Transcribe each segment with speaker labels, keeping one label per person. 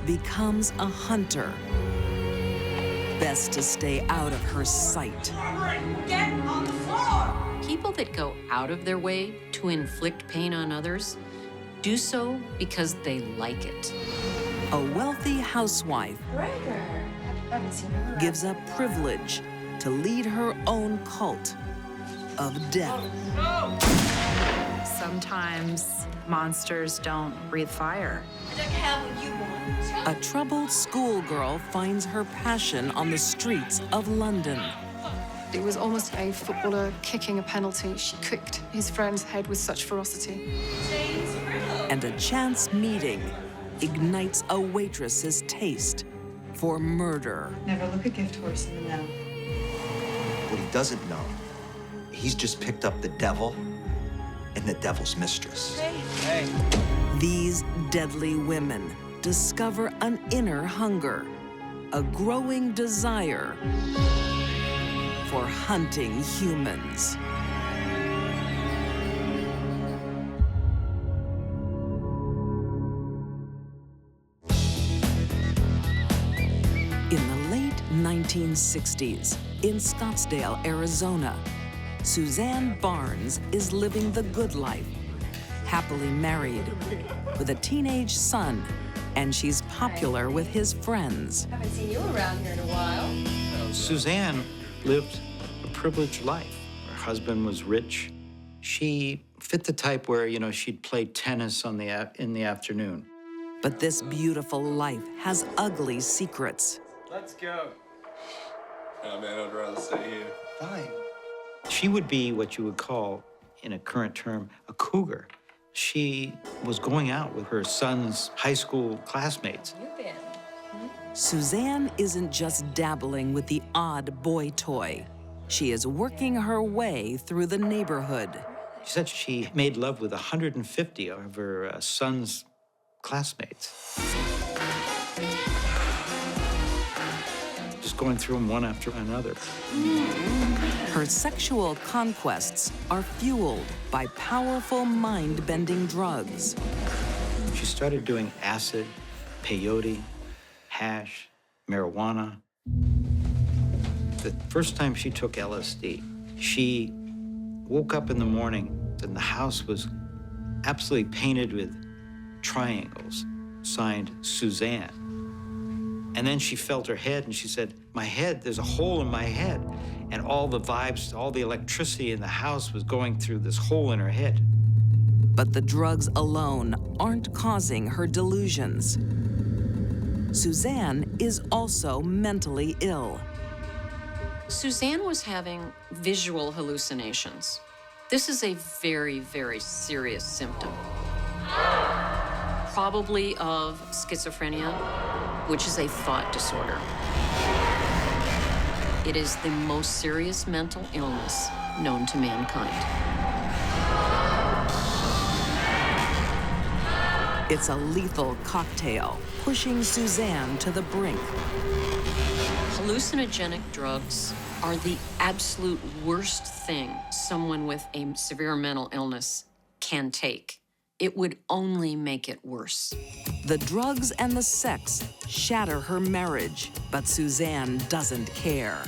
Speaker 1: becomes a hunter. Best to stay out of her sight.
Speaker 2: Get on the floor!
Speaker 3: People that go out of their way to inflict pain on others do so because they like it.
Speaker 1: A wealthy housewife gives up privilege to lead her own cult of death.
Speaker 4: Sometimes monsters don't breathe fire.
Speaker 2: I don't care what you want.
Speaker 1: A troubled schoolgirl finds her passion on the streets of London.
Speaker 5: It was almost a footballer kicking a penalty. She kicked his friend's head with such ferocity.
Speaker 1: And a chance meeting ignites a waitress's taste for murder.
Speaker 6: Never look a gift horse in the mouth.
Speaker 7: What he doesn't know, he's just picked up the devil and the devil's mistress.
Speaker 2: Hey.
Speaker 1: These deadly women discover an inner hunger, a growing desire for hunting humans. In the late 1960s, in Scottsdale, Arizona, Suzanne Barnes is living the good life, happily married, with a teenage son, and she's popular with his friends.
Speaker 2: Haven't seen you around here in a while.
Speaker 8: Suzanne lived a privileged life. Her husband was rich. She fit the type where, she'd play tennis in the afternoon.
Speaker 1: But this beautiful life has ugly secrets.
Speaker 9: Let's go. Oh, man, I'd rather stay here.
Speaker 7: Fine.
Speaker 8: She would be what you would call, in a current term, a cougar. She was going out with her son's high school classmates.
Speaker 2: You've been.
Speaker 1: Suzanne isn't just dabbling with the odd boy toy. She is working her way through the neighborhood.
Speaker 8: She said she made love with 150 of her son's classmates. Just going through them one after another.
Speaker 1: Her sexual conquests are fueled by powerful mind-bending drugs.
Speaker 8: She started doing acid, peyote, hash, marijuana. The first time she took LSD, she woke up in the morning and the house was absolutely painted with triangles, signed Suzanne. And then she felt her head and she said, my head, there's a hole in my head. And all the vibes, all the electricity in the house was going through this hole in her head.
Speaker 1: But the drugs alone aren't causing her delusions. Suzanne is also mentally ill.
Speaker 3: Suzanne was having visual hallucinations. This is a very, very serious symptom. Probably of schizophrenia, which is a thought disorder. It is the most serious mental illness known to mankind.
Speaker 1: It's a lethal cocktail, pushing Suzanne to the brink.
Speaker 3: Hallucinogenic drugs are the absolute worst thing someone with a severe mental illness can take. It would only make it worse.
Speaker 1: The drugs and the sex shatter her marriage, but Suzanne doesn't care.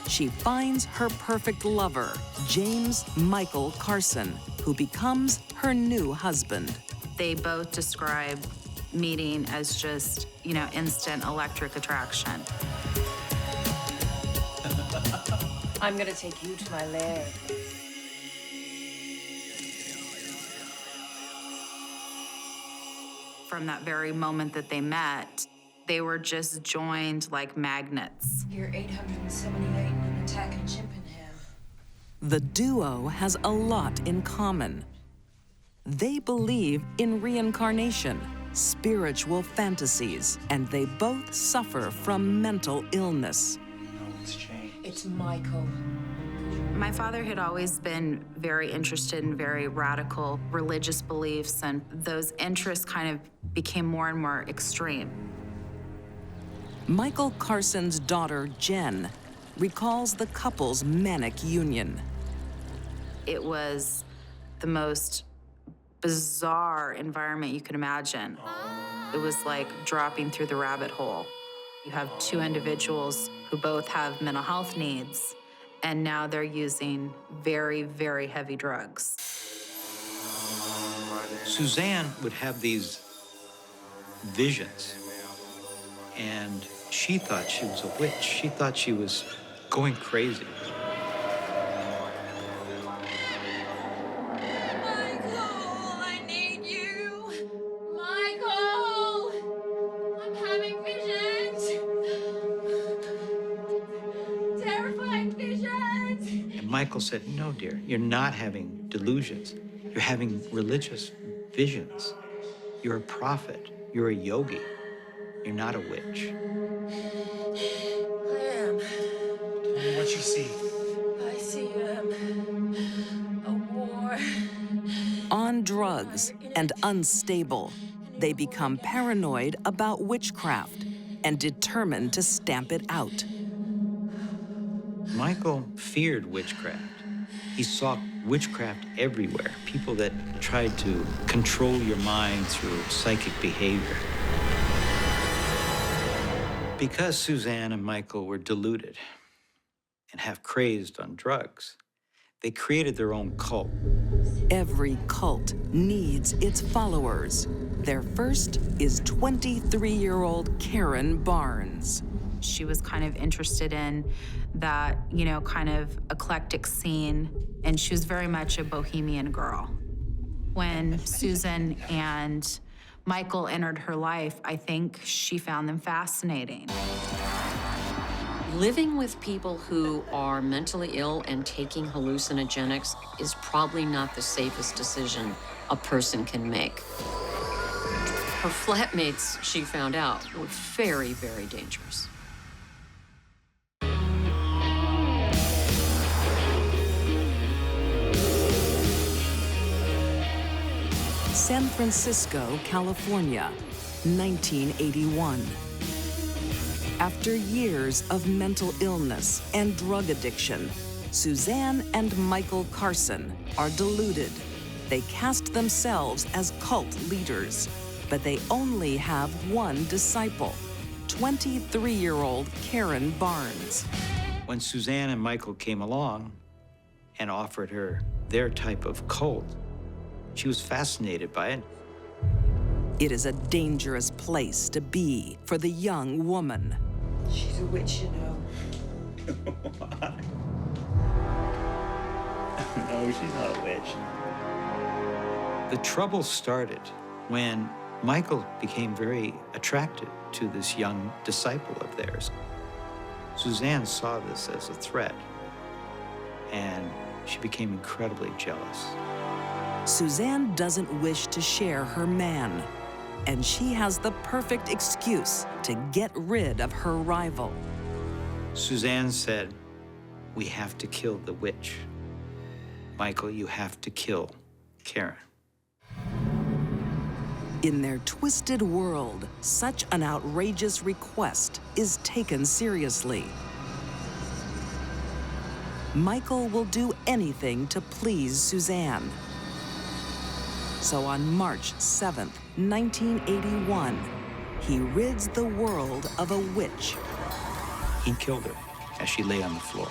Speaker 1: She finds her perfect lover, James Michael Carson, who becomes her new husband.
Speaker 4: They both describe meeting as just, instant electric attraction.
Speaker 2: I'm gonna take you to my lair.
Speaker 4: From that very moment that they met, they were just joined like magnets.
Speaker 2: You're 878 and an attacking Chimpanham.
Speaker 1: The duo has a lot in common. They believe in reincarnation, spiritual fantasies, and they both suffer from mental illness.
Speaker 2: It's Michael.
Speaker 4: My father had always been very interested in very radical religious beliefs, and those interests kind of became more and more extreme.
Speaker 1: Michael Carson's daughter, Jen, recalls the couple's manic union.
Speaker 4: It was the most bizarre environment you could imagine. It was like dropping through the rabbit hole. You have two individuals who both have mental health needs, and now they're using very, very heavy drugs.
Speaker 8: Suzanne would have these visions, and she thought she was a witch. She thought she was going crazy. Michael said, no, dear, you're not having delusions. You're having religious visions. You're a prophet. You're a yogi. You're not a witch.
Speaker 2: I am.
Speaker 10: Tell me what you see.
Speaker 2: I see a war.
Speaker 1: On drugs and unstable, they become paranoid about witchcraft and determined to stamp it out.
Speaker 8: Michael feared witchcraft. He saw witchcraft everywhere, people that tried to control your mind through psychic behavior. Because Suzanne and Michael were deluded and half crazed on drugs, they created their own cult.
Speaker 1: Every cult needs its followers. Their first is 23-year-old Karen Barnes.
Speaker 4: She was kind of interested in that, you know, kind of eclectic scene, and she was very much a bohemian girl. When Susan and Michael entered her life, I think she found them fascinating.
Speaker 3: Living with people who are mentally ill and taking hallucinogenics is probably not the safest decision a person can make. Her flatmates, she found out, were very, very dangerous.
Speaker 1: San Francisco, California, 1981. After years of mental illness and drug addiction, Suzanne and Michael Carson are deluded. They cast themselves as cult leaders, but they only have one disciple, 23-year-old Karen Barnes.
Speaker 8: When Suzanne and Michael came along and offered her their type of cult, she was fascinated by it.
Speaker 1: It is a dangerous place to be for the young woman.
Speaker 2: She's a witch, you know.
Speaker 8: No, she's not a witch. The trouble started when Michael became very attracted to this young disciple of theirs. Suzanne saw this as a threat, and she became incredibly jealous.
Speaker 1: Suzanne doesn't wish to share her man, and she has the perfect excuse to get rid of her rival.
Speaker 8: Suzanne said, "We have to kill the witch. Michael, you have to kill Karen."
Speaker 1: In their twisted world, such an outrageous request is taken seriously. Michael will do anything to please Suzanne. So on March 7th, 1981, he rids the world of a witch.
Speaker 8: He killed her as she lay on the floor.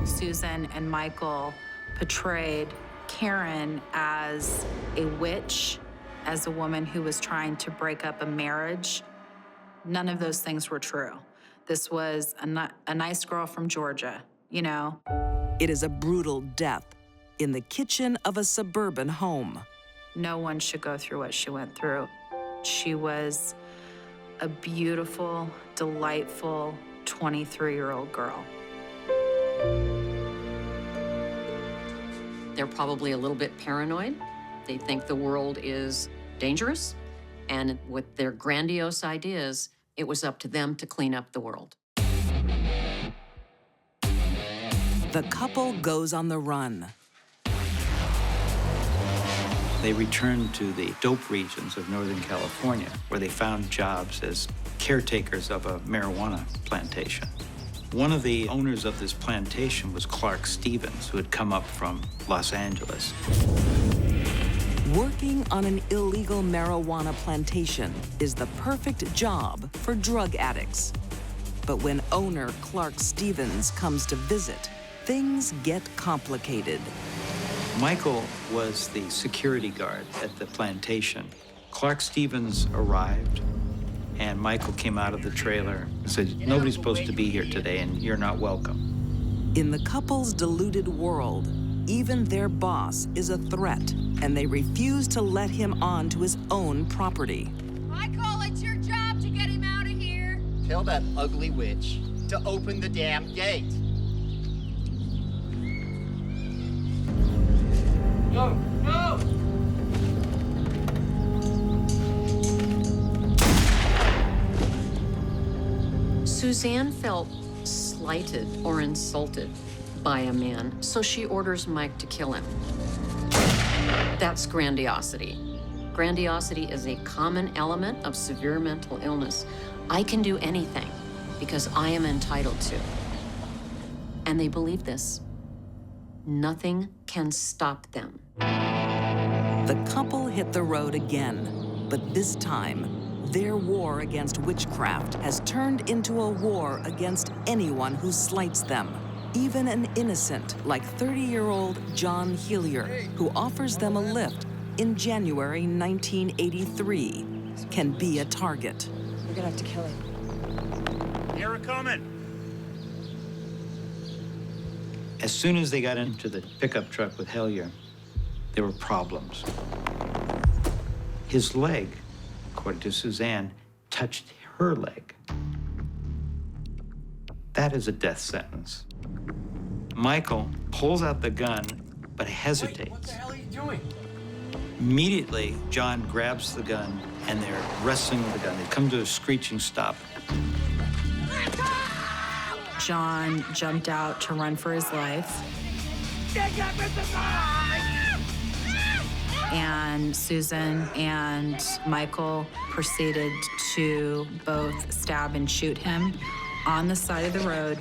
Speaker 4: Susan and Michael portrayed Karen as a witch, as a woman who was trying to break up a marriage. None of those things were true. This was a nice girl from Georgia, you know.
Speaker 1: It is a brutal death in the kitchen of a suburban home.
Speaker 4: No one should go through what she went through. She was a beautiful, delightful 23-year-old girl.
Speaker 3: They're probably a little bit paranoid. They think the world is dangerous, and with their grandiose ideas, it was up to them to clean up the world.
Speaker 1: The couple goes on the run.
Speaker 8: They returned to the dope regions of Northern California, where they found jobs as caretakers of a marijuana plantation. One of the owners of this plantation was Clark Stevens, who had come up from Los Angeles.
Speaker 1: Working on an illegal marijuana plantation is the perfect job for drug addicts. But when owner Clark Stevens comes to visit, things get complicated.
Speaker 8: Michael was the security guard at the plantation. Clark Stevens arrived, and Michael came out of the trailer and said, "Nobody's supposed to be here today, and you're not welcome."
Speaker 1: In the couple's deluded world, even their boss is a threat, and they refuse to let him on to his own property.
Speaker 2: Michael, it's your job to get him out of here.
Speaker 11: Tell that ugly witch to open the damn gate.
Speaker 10: No, no!
Speaker 3: Suzanne felt slighted or insulted by a man, so she orders Mike to kill him. That's grandiosity. Grandiosity is a common element of severe mental illness. I can do anything because I am entitled to. And they believe this. Nothing can stop them.
Speaker 1: The couple hit the road again, but this time, their war against witchcraft has turned into a war against anyone who slights them. Even an innocent, like 30-year-old John Hillier, who offers them a lift in January 1983, can be a target.
Speaker 2: We're gonna have to kill him.
Speaker 10: Here it coming.
Speaker 8: As soon as they got into the pickup truck with Hillier, there were problems. His leg, according to Suzanne, touched her leg. That is a death sentence. Michael pulls out the gun, but hesitates.
Speaker 10: Wait, what the hell are you doing?
Speaker 8: Immediately, John grabs the gun, and they're wrestling with the gun. They come to a screeching stop.
Speaker 4: John jumped out to run for his life. And Susan and Michael proceeded to both stab and shoot him on the side of the road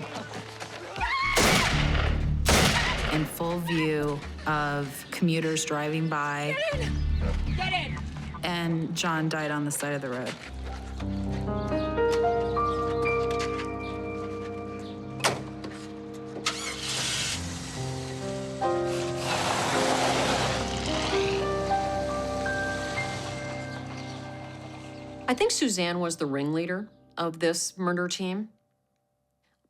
Speaker 4: in full view of commuters driving by.
Speaker 2: Get in!
Speaker 4: And John died on the side of the road.
Speaker 3: I think Suzanne was the ringleader of this murder team.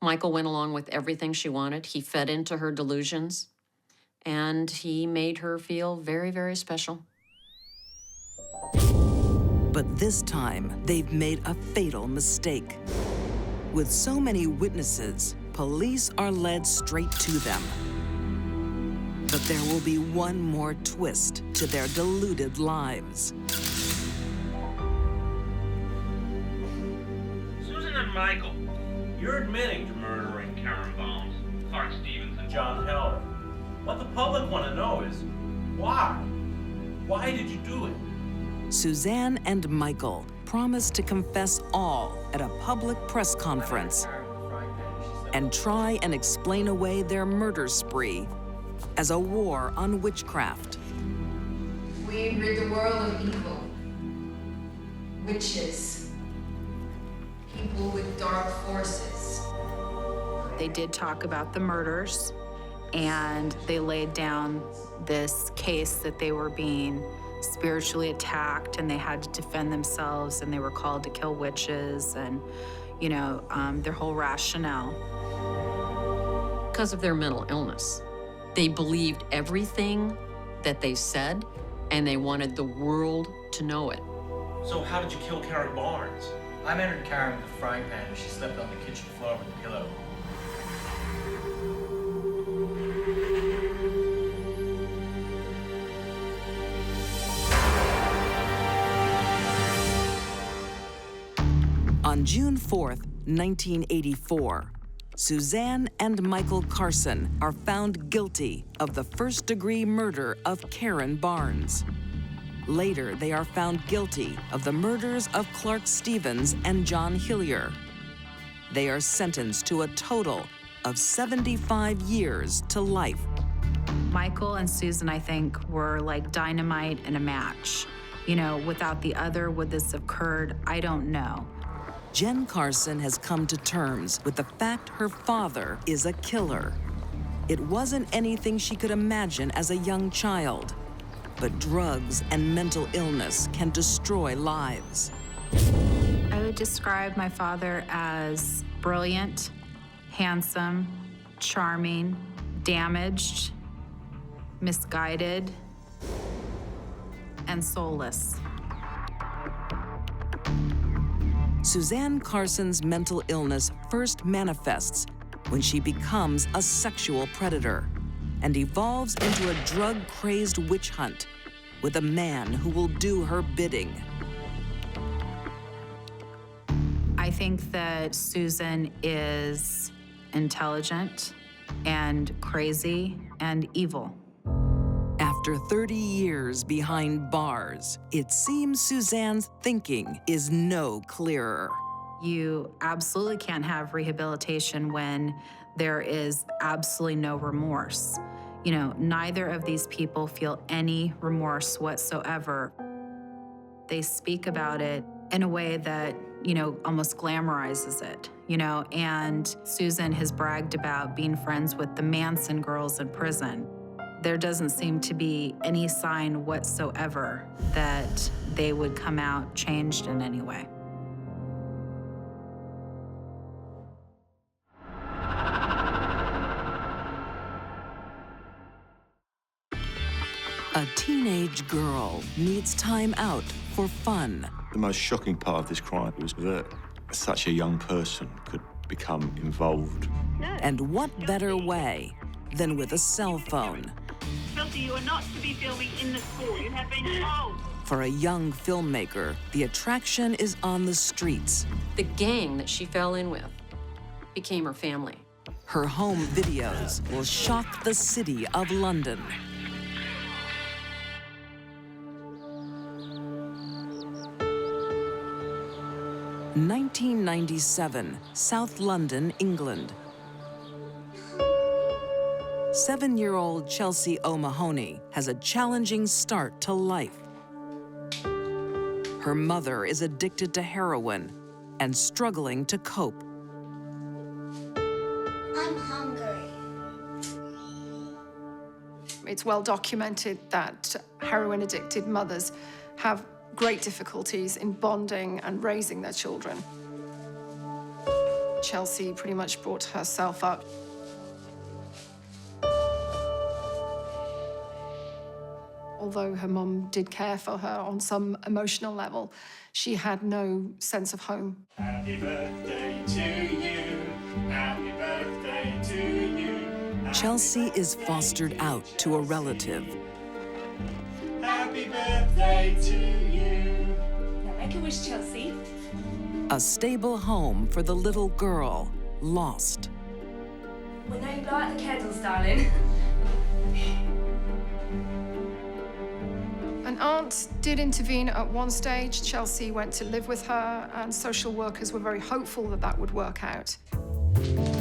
Speaker 3: Michael went along with everything she wanted. He fed into her delusions, and he made her feel very, very special.
Speaker 1: But this time, they've made a fatal mistake. With so many witnesses, police are led straight to them. But there will be one more twist to their deluded lives.
Speaker 12: Susan and Michael, you're admitting to murdering Karen Bones, Clark Stevens, and John Heller. What the public want to know is, why? Why did you do it?
Speaker 1: Suzanne and Michael promise to confess all at a public press conference and try and explain away their murder spree as a war on witchcraft.
Speaker 2: We rid the world of evil. Witches. People with dark forces.
Speaker 4: They did talk about the murders, and they laid down this case that they were being spiritually attacked and they had to defend themselves and they were called to kill witches and, you know, their whole rationale.
Speaker 3: Because of their mental illness. They believed everything that they said, and they wanted the world to know it.
Speaker 12: So how did you kill Karen Barnes?
Speaker 10: I entered Karen with a frying pan and she slept on the kitchen floor with a pillow.
Speaker 1: On June 4th, 1984, Suzanne and Michael Carson are found guilty of the first-degree murder of Karen Barnes. Later, they are found guilty of the murders of Clark Stevens and John Hillier. They are sentenced to a total of 75 years to life.
Speaker 4: Michael and Susan, I think, were like dynamite in a match. You know, without the other, would this have occurred? I don't know.
Speaker 1: Jen Carson has come to terms with the fact her father is a killer. It wasn't anything she could imagine as a young child, but drugs and mental illness can destroy lives.
Speaker 4: I would describe my father as brilliant, handsome, charming, damaged, misguided, and soulless.
Speaker 1: Suzanne Carson's mental illness first manifests when she becomes a sexual predator and evolves into a drug-crazed witch hunt with a man who will do her bidding.
Speaker 4: I think that Susan is intelligent and crazy and evil.
Speaker 1: After 30 years behind bars, it seems Suzanne's thinking is no clearer.
Speaker 4: You absolutely can't have rehabilitation when there is absolutely no remorse. You know, neither of these people feel any remorse whatsoever. They speak about it in a way that, you know, almost glamorizes it, you know, and Susan has bragged about being friends with the Manson girls in prison. There doesn't seem to be any sign whatsoever that they would come out changed in any way.
Speaker 1: A teenage girl needs time out for fun.
Speaker 9: The most shocking part of this crime was that such a young person could become involved.
Speaker 1: And what better way than with a cell phone?
Speaker 13: Chelsea, you are not to be filming in the school. You have been told.
Speaker 1: For a young filmmaker, the attraction is on the streets.
Speaker 3: The gang that she fell in with became her family.
Speaker 1: Her home videos will shock the city of London. In 1997, South London, England. 7-year-old Chelsea Mahoney has a challenging start to life. Her mother is addicted to heroin and struggling to cope.
Speaker 14: I'm hungry.
Speaker 5: It's well documented that heroin-addicted mothers have great difficulties in bonding and raising their children. Chelsea pretty much brought herself up. Although her mum did care for her on some emotional level, she had no sense of home.
Speaker 12: Happy birthday to you. Happy birthday to you.
Speaker 1: Chelsea is fostered out to a relative.
Speaker 12: Happy birthday to you.
Speaker 2: Now make a wish, Chelsea.
Speaker 1: A stable home for the little girl lost.
Speaker 2: Well, now you blow out the candles, darling.
Speaker 5: An aunt did intervene at one stage. Chelsea went to live with her, and social workers were very hopeful that that would work out.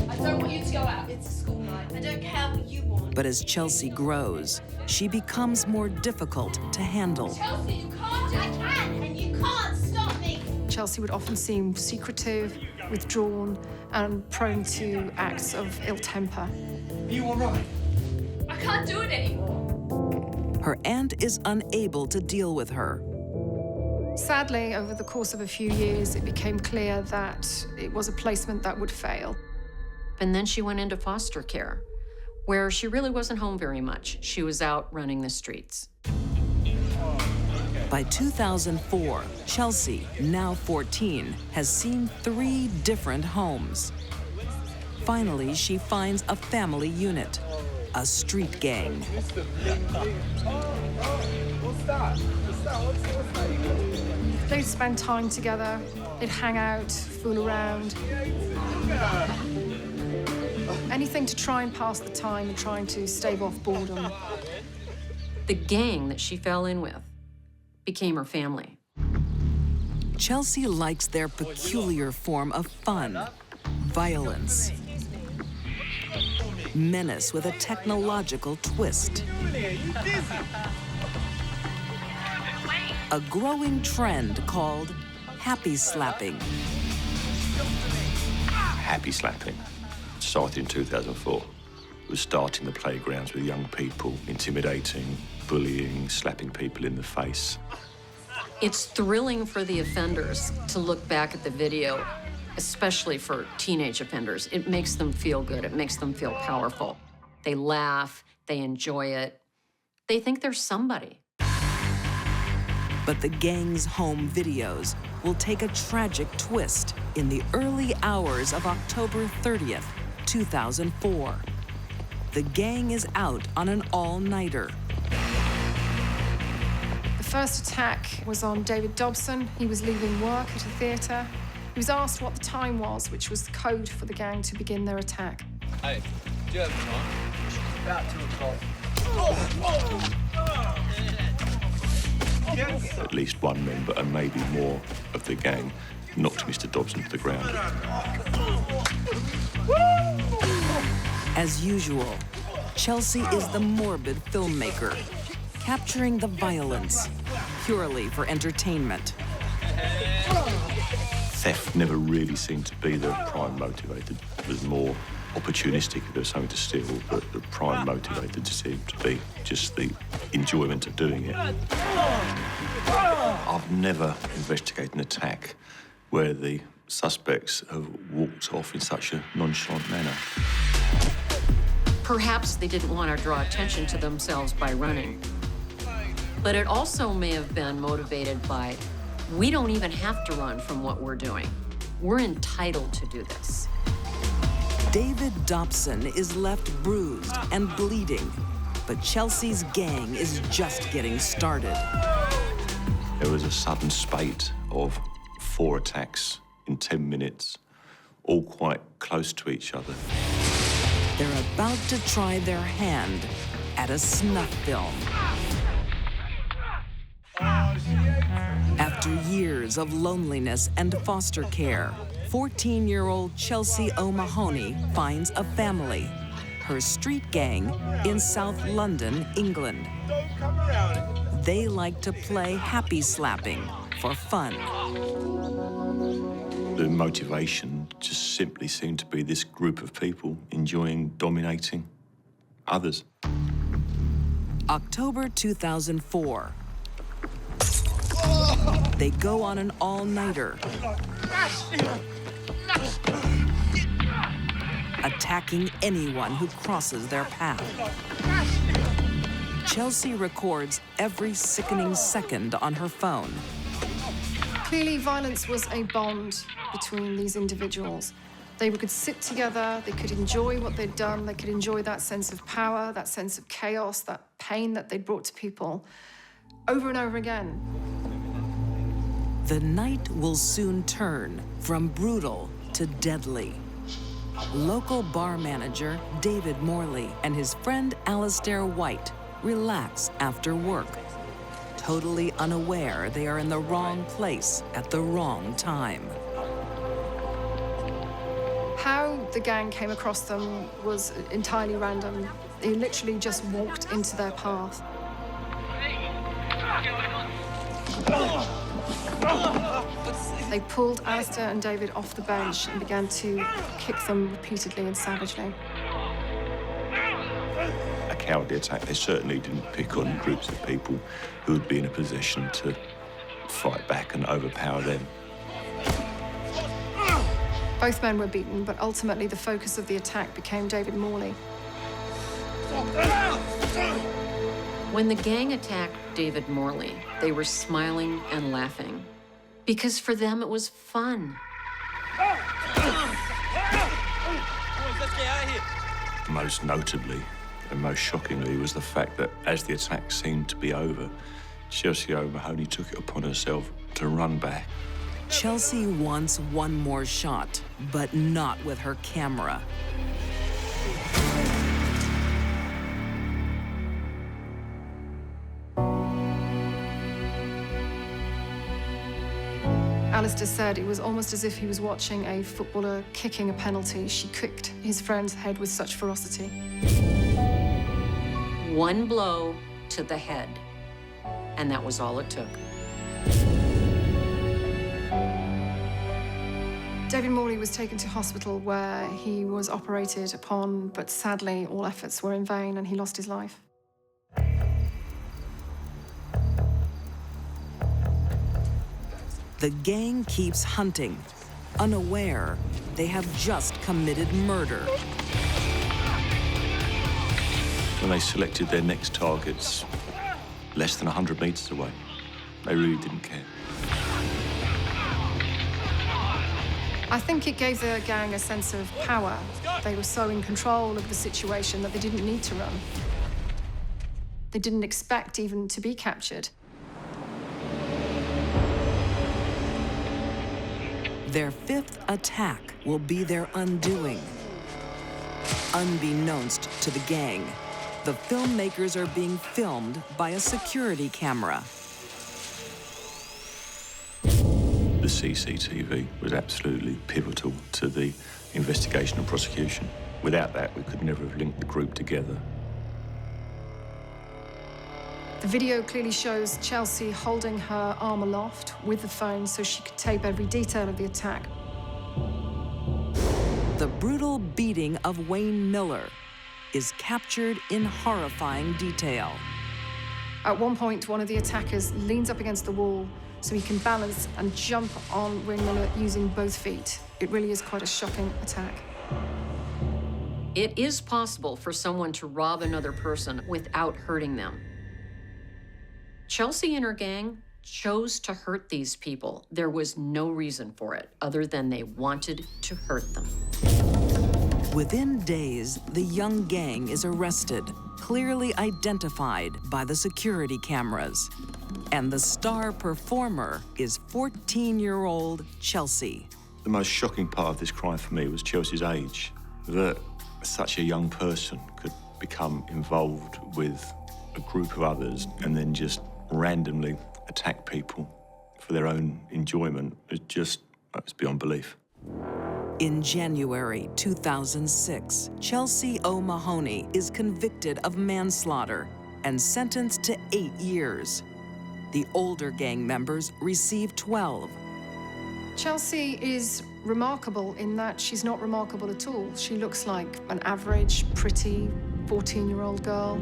Speaker 14: I don't want you to go out. It's a school night. I don't care what you want.
Speaker 1: But as Chelsea grows, she becomes more difficult to handle.
Speaker 14: Chelsea, you can't. I can, and you can't stop me.
Speaker 5: Chelsea would often seem secretive, withdrawn, and prone to acts of ill temper.
Speaker 12: Are you all right?
Speaker 2: I can't do it anymore.
Speaker 1: Her aunt is unable to deal with her.
Speaker 5: Sadly, over the course of a few years, it became clear that it was a placement that would fail.
Speaker 3: And then she went into foster care, where she really wasn't home very much. She was out running the streets.
Speaker 1: By 2004, Chelsea, now 14, has seen 3 different homes. Finally, she finds a family unit, a street gang.
Speaker 5: They'd spend time together, they'd hang out, fool around. Anything to try and pass the time and trying to stave off boredom.
Speaker 3: The gang that she fell in with became her family.
Speaker 1: Chelsea likes their peculiar form of fun. violence, menace with a technological twist, a growing trend called happy slapping.
Speaker 9: Happy slapping started in 2004. It was starting the playgrounds with young people, intimidating, bullying, slapping people in the face.
Speaker 3: It's thrilling for the offenders to look back at the video, especially for teenage offenders. It makes them feel good. It makes them feel powerful. They laugh, they enjoy it. They think they're somebody.
Speaker 1: But the gang's home videos will take a tragic twist in the early hours of October 30th, 2004. The gang is out on an all-nighter.
Speaker 5: The first attack was on David Dobson. He was leaving work at a theatre. He was asked what the time was, which was the code for the gang to begin their attack.
Speaker 10: Hey, do you have time? About 2 o'clock.
Speaker 9: At least one member, and maybe more, of the gang knocked Mr. Dobson to the ground.
Speaker 1: As usual, Chelsea is the morbid filmmaker, capturing the violence purely for entertainment.
Speaker 9: Theft never really seemed to be the prime motivated. It was more opportunistic if there was something to steal, but the prime motivated seemed to be just the enjoyment of doing it. I've never investigated an attack where the suspects have walked off in such a nonchalant manner.
Speaker 3: Perhaps they didn't want to draw attention to themselves by running. But it also may have been motivated by, we don't even have to run from what we're doing. We're entitled to do this.
Speaker 1: David Dobson is left bruised and bleeding, but Chelsea's gang is just getting started.
Speaker 9: There was a sudden spate of 4 attacks in 10 minutes, all quite close to each other.
Speaker 1: They're about to try their hand at a snuff film. After years of loneliness and foster care, 14-year-old Chelsea O'Mahoney finds a family, her street gang in South London, England. They like to play happy slapping for fun.
Speaker 9: The motivation just simply seemed to be this group of people enjoying dominating others.
Speaker 1: October 2004. They go on an all-nighter, attacking anyone who crosses their path. Chelsea records every sickening second on her phone.
Speaker 5: Clearly, violence was a bond between these individuals. They could sit together, they could enjoy what they'd done, they could enjoy that sense of power, that sense of chaos, that pain that they brought to people over and over again.
Speaker 1: The night will soon turn from brutal to deadly. Local bar manager David Morley and his friend Alistair White relax after work, totally unaware they are in the wrong place at the wrong time.
Speaker 5: How the gang came across them was entirely random. They literally just walked into their path. They pulled Alistair and David off the bench and began to kick them repeatedly and savagely.
Speaker 9: A cowardly attack. They certainly didn't pick on groups of people who would be in a position to fight back and overpower them.
Speaker 5: Both men were beaten, but ultimately the focus of the attack became David Morley.
Speaker 3: When the gang attacked David Morley, they were smiling and laughing because for them it was fun.
Speaker 9: Most notably and most shockingly was the fact that as the attack seemed to be over, Chelsea O'Mahoney took it upon herself to run back.
Speaker 1: Chelsea wants one more shot, but not with her camera.
Speaker 5: Alistair said it was almost as if he was watching a footballer kicking a penalty. She kicked his friend's head with such ferocity.
Speaker 3: One blow to the head, and that was all it took.
Speaker 5: David Morley was taken to hospital where he was operated upon, but sadly all efforts were in vain and he lost his life.
Speaker 1: The gang keeps hunting, unaware they have just committed murder.
Speaker 9: When they selected their next targets, less than 100 meters away, they really didn't care.
Speaker 5: I think it gave the gang a sense of power. They were so in control of the situation that they didn't need to run. They didn't expect even to be captured.
Speaker 1: Their fifth attack will be their undoing. Unbeknownst to the gang, the filmmakers are being filmed by a security camera.
Speaker 9: The CCTV was absolutely pivotal to the investigation and prosecution. Without that, we could never have linked the group together.
Speaker 5: The video clearly shows Chelsea holding her arm aloft with the phone so she could tape every detail of the attack.
Speaker 1: The brutal beating of Wayne Miller is captured in horrifying detail.
Speaker 5: At one point, one of the attackers leans up against the wall so he can balance and jump on Wayne Miller using both feet. It really is quite a shocking attack.
Speaker 3: It is possible for someone to rob another person without hurting them. Chelsea and her gang chose to hurt these people. There was no reason for it other than they wanted to hurt them.
Speaker 1: Within days, the young gang is arrested, clearly identified by the security cameras. And the star performer is 14-year-old Chelsea.
Speaker 9: The most shocking part of this crime for me was Chelsea's age, that such a young person could become involved with a group of others and then just randomly attack people for their own enjoyment. It's beyond belief.
Speaker 1: In January 2006, Chelsea O. Mahoney is convicted of manslaughter and sentenced to 8 years. The older gang members receive 12.
Speaker 5: Chelsea is remarkable in that she's not remarkable at all. She looks like an average, pretty 14-year-old girl.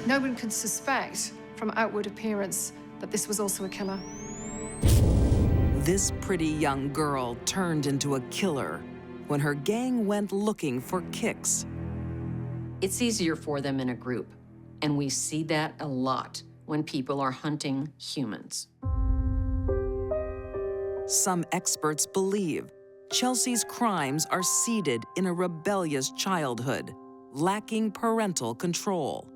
Speaker 5: No one could suspect from outward appearance that this was also a killer.
Speaker 1: This pretty young girl turned into a killer when her gang went looking for kicks.
Speaker 3: It's easier for them in a group, and we see that a lot when people are hunting humans.
Speaker 1: Some experts believe Chelsea's crimes are seeded in a rebellious childhood, lacking parental control.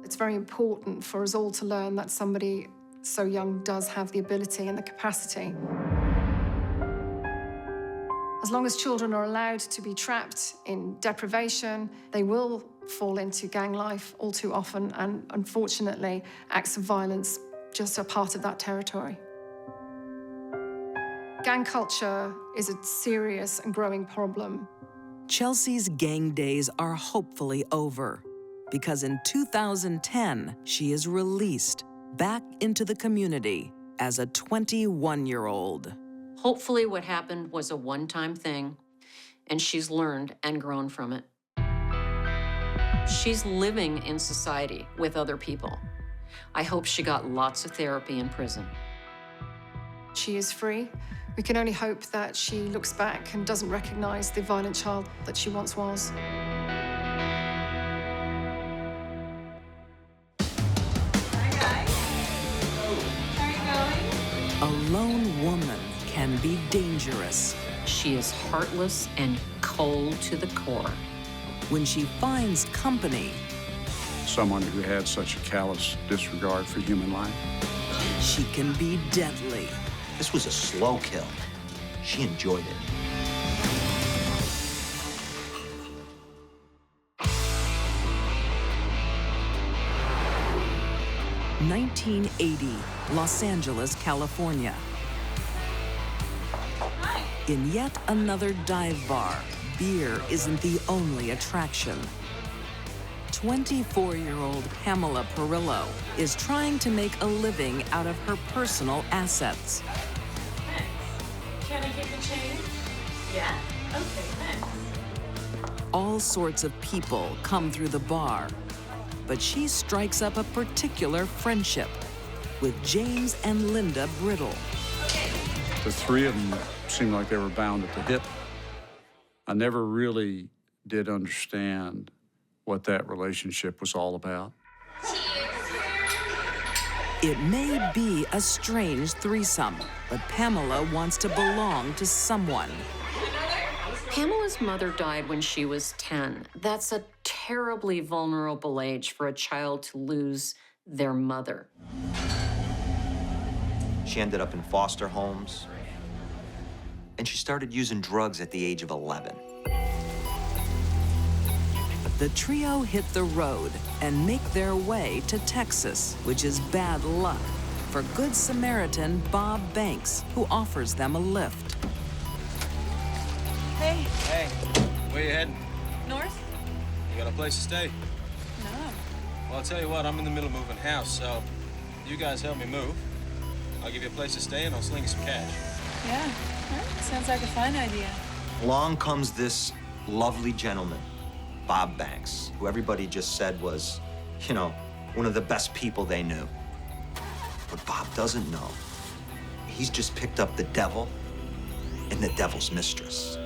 Speaker 5: It's very important for us all to learn that somebody so young does have the ability and the capacity. As long as children are allowed to be trapped in deprivation, they will fall into gang life all too often, and unfortunately, acts of violence just are part of that territory. Gang culture is a serious and growing problem.
Speaker 1: Chelsea's gang days are hopefully over, because in 2010, she is released back into the community as a 21-year-old.
Speaker 3: Hopefully what happened was a one-time thing, and she's learned and grown from it. She's living in society with other people. I hope she got lots of therapy in prison.
Speaker 5: She is free. We can only hope that she looks back and doesn't recognize the violent child that she once was.
Speaker 1: A lone woman can be dangerous.
Speaker 3: She is heartless and cold to the core.
Speaker 1: When she finds company,
Speaker 15: someone who had such a callous disregard for human life,
Speaker 1: she can be deadly.
Speaker 7: This was a slow kill. She enjoyed it.
Speaker 1: 1980, Los Angeles, California. In yet another dive bar, beer isn't the only attraction. 24-year-old Pamela Perillo is trying to make a living out of her personal assets.
Speaker 2: Can I get the change? Yeah? Okay, thanks.
Speaker 1: All sorts of people come through the bar, but she strikes up a particular friendship with James and Linda Brittle.
Speaker 15: The three of them seemed like they were bound at the hip. I never really did understand what that relationship was all about.
Speaker 1: It may be a strange threesome, but Pamela wants to belong to someone.
Speaker 3: Pamela's mother died when she was 10. That's a terribly vulnerable age for a child to lose their mother.
Speaker 7: She ended up in foster homes, and she started using drugs at the age of 11.
Speaker 1: The trio hit the road and make their way to Texas, which is bad luck for Good Samaritan Bob Banks, who offers them a lift.
Speaker 14: Hey.
Speaker 10: Hey, where you heading?
Speaker 14: North?
Speaker 10: You got a place to stay?
Speaker 14: No.
Speaker 10: Well, I'll tell you what, I'm in the middle of moving house, so you guys help me move. I'll give you a place to stay and I'll sling you some cash.
Speaker 14: Yeah. Sounds like a fine idea.
Speaker 7: Along comes this lovely gentleman, Bob Banks, who everybody just said was, you know, one of the best people they knew. What Bob doesn't know, he's just picked up the devil and the devil's mistress.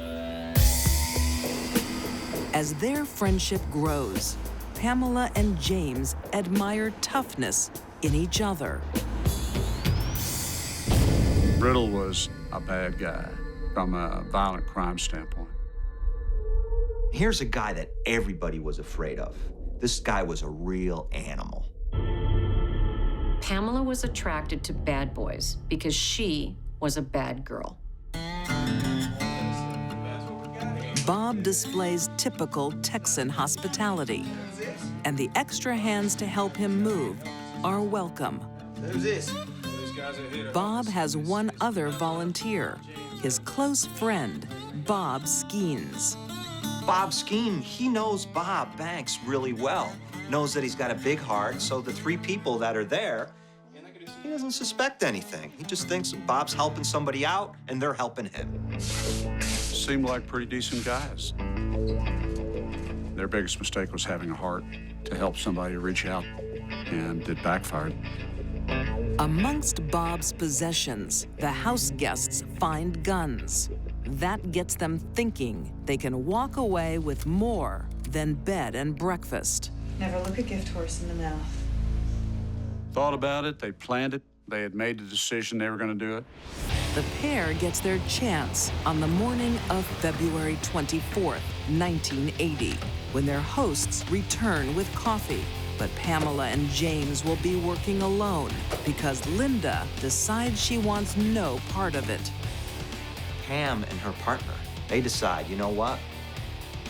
Speaker 1: As their friendship grows, Pamela and James admire toughness in each other.
Speaker 15: Brittle was a bad guy from a violent crime standpoint.
Speaker 7: Here's a guy that everybody was afraid of. This guy was a real animal.
Speaker 3: Pamela was attracted to bad boys because she was a bad girl.
Speaker 1: Bob displays typical Texan hospitality, and the extra hands to help him move are welcome.
Speaker 10: Who's this?
Speaker 1: Bob has one other volunteer, his close friend, Bob Skeens.
Speaker 7: Bob Skeen, he knows Bob Banks really well. Knows that he's got a big heart, so the three people that are there, he doesn't suspect anything. He just thinks Bob's helping somebody out, and they're helping him.
Speaker 15: Seemed like pretty decent guys. Their biggest mistake was having a heart to help somebody reach out, and it backfired.
Speaker 1: Amongst Bob's possessions, the house guests find guns. That gets them thinking they can walk away with more than bed and breakfast.
Speaker 6: Never look a gift horse in the mouth.
Speaker 15: Thought about it, they planned it, they had made the decision they were going to do it.
Speaker 1: The pair gets their chance on the morning of February 24th, 1980, when their hosts return with coffee. But Pamela and James will be working alone because Linda decides she wants no part of it.
Speaker 7: Pam and her partner, they decide, you know what?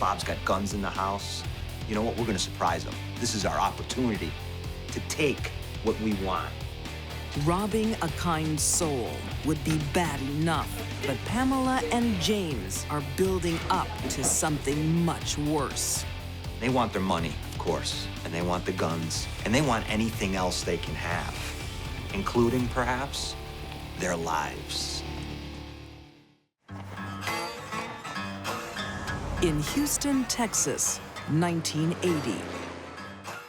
Speaker 7: Bob's got guns in the house. You know what? We're gonna surprise him. This is our opportunity to take what we want.
Speaker 1: Robbing a kind soul would be bad enough, but Pamela and James are building up to something much worse.
Speaker 7: They want their money, of course, and they want the guns, and they want anything else they can have, including, perhaps, their lives.
Speaker 1: In Houston, Texas, 1980,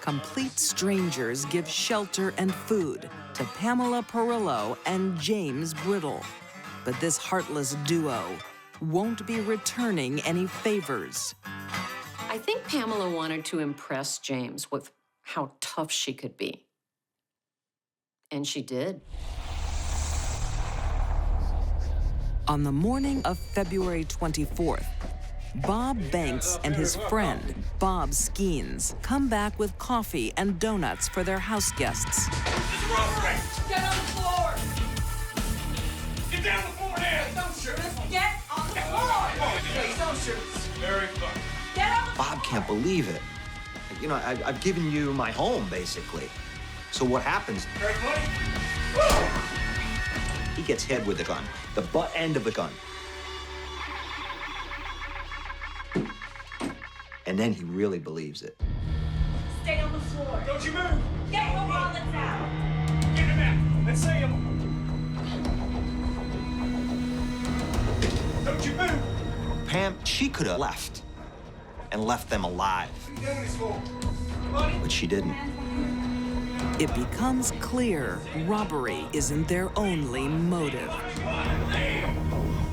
Speaker 1: complete strangers give shelter and food to Pamela Perillo and James Brittle. But this heartless duo won't be returning any favors.
Speaker 3: I think Pamela wanted to impress James with how tough she could be. And she did.
Speaker 1: On the morning of February 24th, Bob Banks and his friend, Bob Skeens, come back with coffee and donuts for their house guests.
Speaker 14: Get on the floor!
Speaker 12: Get down the floor now!
Speaker 14: Don't shoot us! Get on the floor! Please don't shoot us!
Speaker 12: Very fun.
Speaker 14: Get on the
Speaker 7: Bob can't believe it. You know, I've given you my home, basically. So what happens? He gets hit with the gun, the butt end of the gun. And then he really believes it.
Speaker 14: Stay on the floor.
Speaker 12: Don't you move!
Speaker 14: Get your wallets out.
Speaker 12: Get him out! Let's see him! Don't you move!
Speaker 7: Pam, she could have left and left them alive.
Speaker 12: What are you doing this for?
Speaker 7: But she didn't.
Speaker 1: It becomes clear robbery isn't their only motive.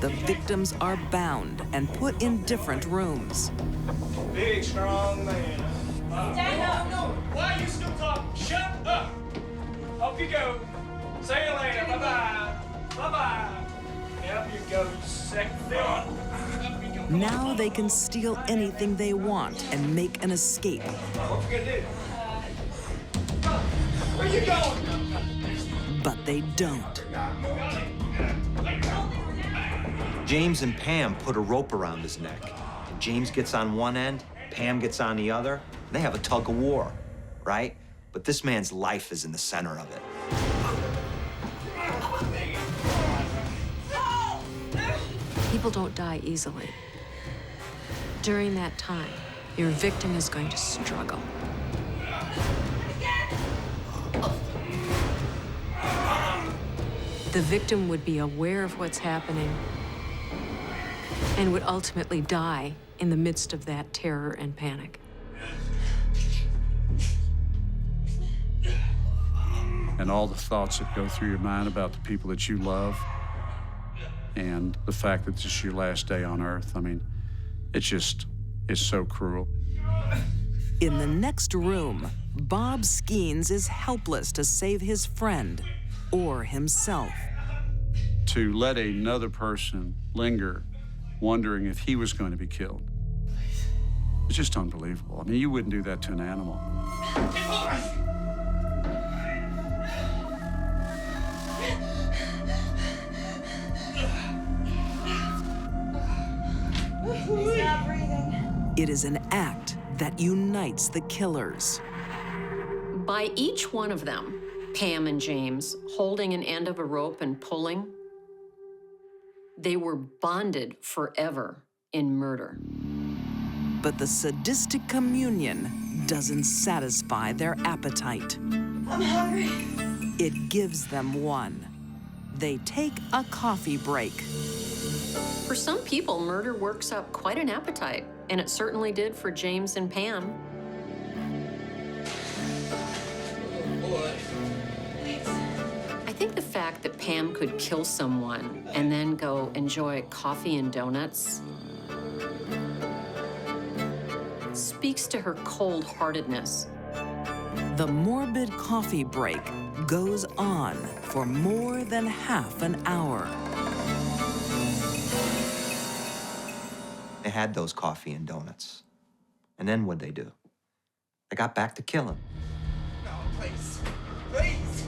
Speaker 1: The victims are bound and put in different rooms.
Speaker 12: Big, strong man.
Speaker 14: Stand up.
Speaker 12: No. Why are you still talking? Shut up! Up you go. See you later. Bye-bye. Bye-bye. Up you go, sick thought.
Speaker 1: Now they can steal anything they want and make an escape.
Speaker 12: What you gonna do? Where you going?
Speaker 1: But they don't.
Speaker 7: James and Pam put a rope around his neck. And James gets on one end, Pam gets on the other. They have a tug of war, right? But this man's life is in the center of it.
Speaker 3: People don't die easily. During that time, your victim is going to struggle. The victim would be aware of what's happening and would ultimately die in the midst of that terror and panic.
Speaker 15: And all the thoughts that go through your mind about the people that you love and the fact that this is your last day on Earth, I mean, it's so cruel.
Speaker 1: In the next room, Bob Skeens is helpless to save his friend or himself.
Speaker 15: To let another person linger, wondering if he was going to be killed, it's just unbelievable. I mean, you wouldn't do that to an animal.
Speaker 14: He's not breathing.
Speaker 1: It is an act that unites the killers.
Speaker 3: By each one of them, Pam and James, holding an end of a rope and pulling, they were bonded forever in murder.
Speaker 1: But the sadistic communion doesn't satisfy their appetite.
Speaker 14: I'm hungry.
Speaker 1: It gives them one. They take a coffee break.
Speaker 3: For some people, murder works up quite an appetite, and it certainly did for James and Pam. I think the fact that Pam could kill someone and then go enjoy coffee and donuts speaks to her cold-heartedness.
Speaker 1: The morbid coffee break goes on for more than half an hour.
Speaker 7: They had those coffee and donuts. And then what'd they do? They got back to killing.
Speaker 12: No, please. Please.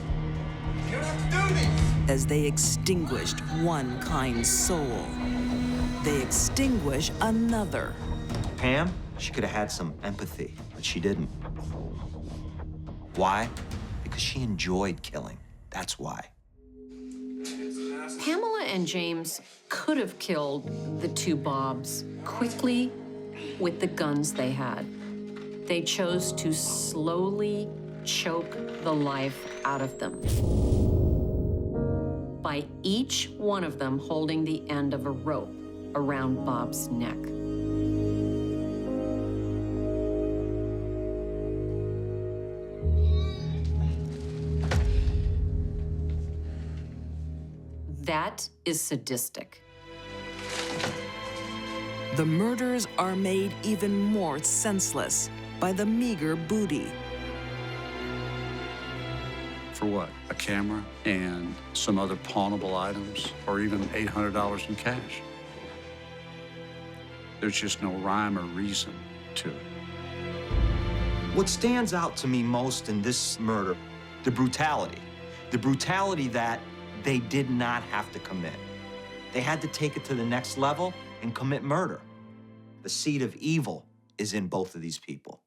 Speaker 12: You don't have to do this.
Speaker 1: As they extinguished one kind soul, they extinguish another.
Speaker 7: Pam, she could have had some empathy, but she didn't. Why? Because she enjoyed killing. That's why.
Speaker 3: Pamela and James could have killed the two Bobs quickly with the guns they had. They chose to slowly choke the life out of them by each one of them holding the end of a rope around Bob's neck. That is sadistic.
Speaker 1: The murders are made even more senseless by the meager booty.
Speaker 15: For what? A camera and some other pawnable items, or even $800 in cash. There's just no rhyme or reason to it.
Speaker 7: What stands out to me most in this murder, the brutality. The brutality that they did not have to commit. They had to take it to the next level and commit murder. The seed of evil is in both of these people.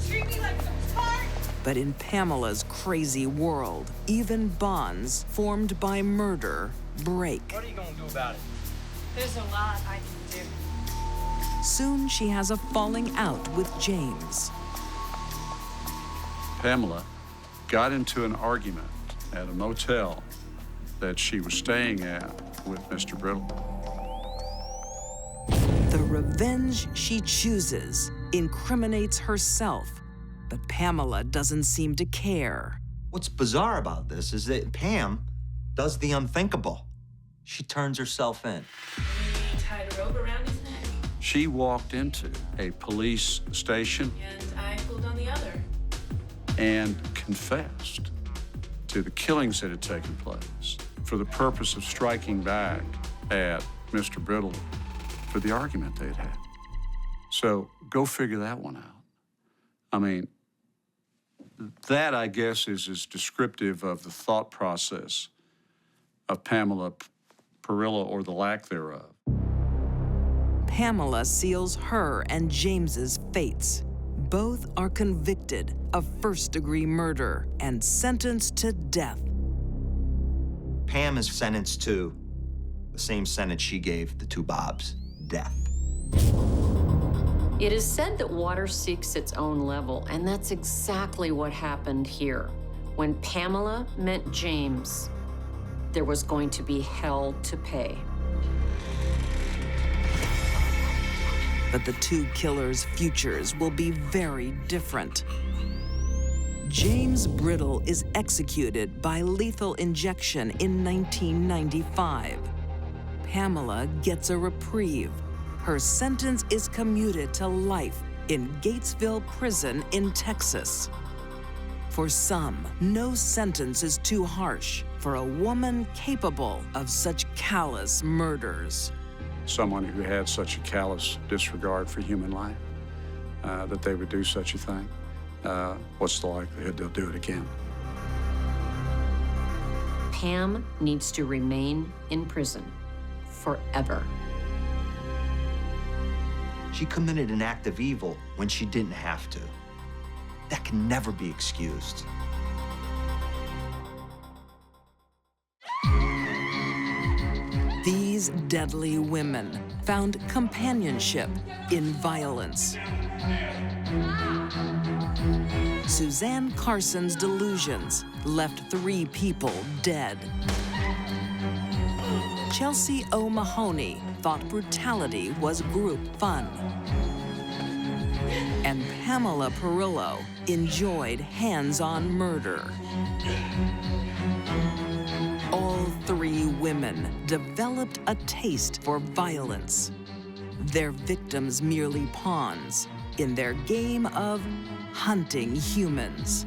Speaker 14: Treat me like
Speaker 1: But in Pamela's crazy world, even bonds formed by murder break.
Speaker 12: What are you gonna do about it?
Speaker 2: There's a lot I can do.
Speaker 1: Soon she has a falling out with James.
Speaker 15: Pamela got into an argument at a motel that she was staying at with Mr. Brittle.
Speaker 1: The revenge she chooses incriminates herself, but Pamela doesn't seem to care.
Speaker 7: What's bizarre about this is that Pam does the unthinkable. She turns herself in.
Speaker 2: He tied a rope around his neck,
Speaker 15: She walked into a police station
Speaker 2: and I pulled on the other.
Speaker 15: and confessed to the killings that had taken place for the purpose of striking back at Mr. Brittle for the argument they'd had. So go figure that one out. I mean, that, I guess, is as descriptive of the thought process of Pamela Perillo, or the lack thereof.
Speaker 1: Pamela seals her and James's fates. Both are convicted of first-degree murder and sentenced to death.
Speaker 7: Pam is sentenced to the same sentence she gave the two Bobs, death.
Speaker 3: It is said that water seeks its own level, and that's exactly what happened here. When Pamela met James, there was going to be hell to pay.
Speaker 1: But the two killers' futures will be very different. James Brittle is executed by lethal injection in 1995. Pamela gets a reprieve. Her sentence is commuted to life in Gatesville Prison in Texas. For some, no sentence is too harsh for a woman capable of such callous murders.
Speaker 15: Someone who had such a callous disregard for human life, that they would do such a thing, what's the likelihood they'll do it again?
Speaker 3: Pam needs to remain in prison forever.
Speaker 7: She committed an act of evil when she didn't have to. That can never be excused.
Speaker 1: These deadly women found companionship in violence. Suzanne Carson's delusions left 3 people dead. Chelsea O. Mahoney thought brutality was group fun. And Pamela Perillo enjoyed hands-on murder. All 3 women developed a taste for violence. Their victims merely pawns in their game of hunting humans.